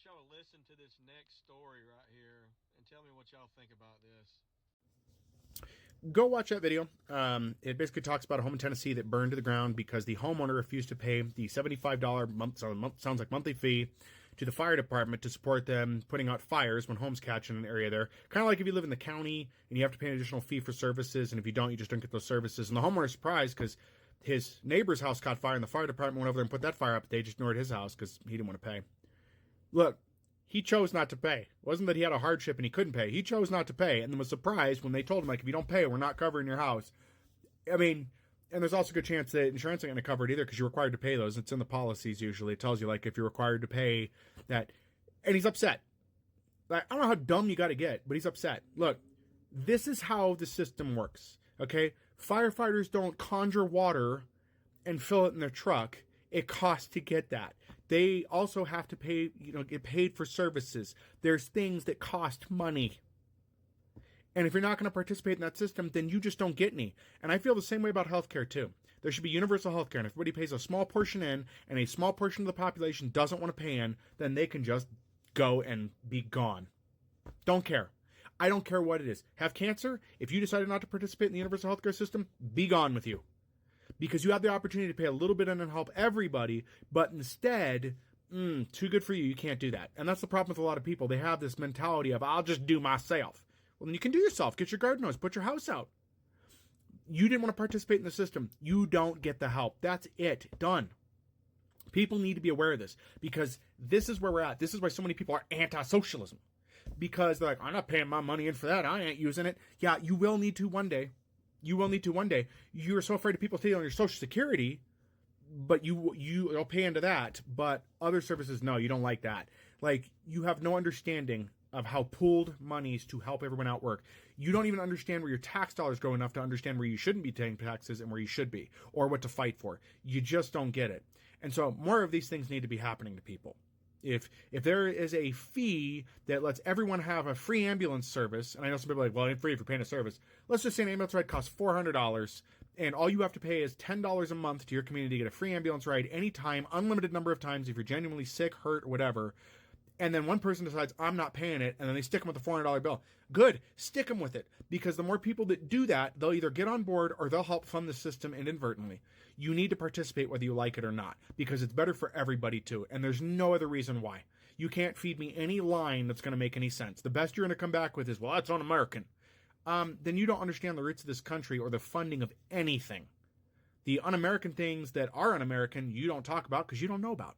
y'all to listen to this next story right here and tell me what y'all think about this. Go watch that video. It basically talks about a home in Tennessee that burned to the ground because the homeowner refused to pay the $75 sounds like monthly fee to the fire department to support them putting out fires when homes catch in an area there. Kind of like if you live in the county and you have to pay an additional fee for services, and if you don't, you just don't get those services. And the homeowner's surprised because his neighbor's house caught fire and the fire department went over there and put that fire up. They just ignored his house because he didn't want to pay. Look, he chose not to pay. It wasn't that he had a hardship and he couldn't pay. He chose not to pay and then was surprised when they told him, like, if you don't pay, we're not covering your house. I mean, and there's also a good chance that insurance ain't going to cover it either because you're required to pay those. It's in the policies usually. It tells you, like, if you're required to pay that. And he's upset. Like, I don't know how dumb you got to get, but he's upset. Look, this is how the system works, okay? Firefighters don't conjure water and fill it in their truck. It costs to get that. They also have to pay, get paid for services. There's things that cost money. And if you're not going to participate in that system, then you just don't get any. And I feel the same way about healthcare too. There should be universal healthcare. And if everybody pays a small portion in and a small portion of the population doesn't want to pay in, then they can just go and be gone. Don't care. I don't care what it is. Have cancer? If you decided not to participate in the universal healthcare system, be gone with you. Because you have the opportunity to pay a little bit in and help everybody, but instead, too good for you, you can't do that. And that's the problem with a lot of people. They have this mentality of, I'll just do myself. Well, then you can do yourself. Get your garden hose. Put your house out. You didn't want to participate in the system. You don't get the help. That's it. Done. People need to be aware of this because this is where we're at. This is why so many people are anti-socialism. Because they're like, I'm not paying my money in for that. I ain't using it. Yeah, you will need to one day. You will need to one day. You're so afraid of people stealing your Social Security, but you'll pay into that. But other services, no, you don't like that. Like, you have no understanding of how pooled monies to help everyone out work. You don't even understand where your tax dollars go enough to understand where you shouldn't be paying taxes and where you should be, or what to fight for. You just don't get it. And so more of these things need to be happening to people. If there is a fee that lets everyone have a free ambulance service, and I know some people are like, well, it ain't free if you're paying a service. Let's just say an ambulance ride costs $400, and all you have to pay is $10 a month to your community to get a free ambulance ride anytime, unlimited number of times if you're genuinely sick, hurt, or whatever. And then one person decides, I'm not paying it, and then they stick them with a $400 bill. Good, stick them with it. Because the more people that do that, they'll either get on board or they'll help fund the system inadvertently. You need to participate whether you like it or not, because it's better for everybody too. And there's no other reason why. You can't feed me any line that's going to make any sense. The best you're going to come back with is, well, that's un-American. Then you don't understand the roots of this country or the funding of anything. The un-American things that are un-American, you don't talk about because you don't know about.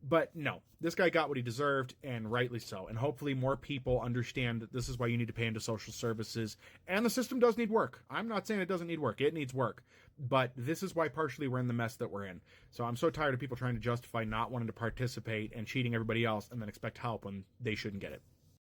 But no, this guy got what he deserved, and rightly so. And hopefully more people understand that this is why you need to pay into social services. And the system does need work. I'm not saying it doesn't need work. It needs work. But this is why partially we're in the mess that we're in. So I'm so tired of people trying to justify not wanting to participate and cheating everybody else and then expect help when they shouldn't get it.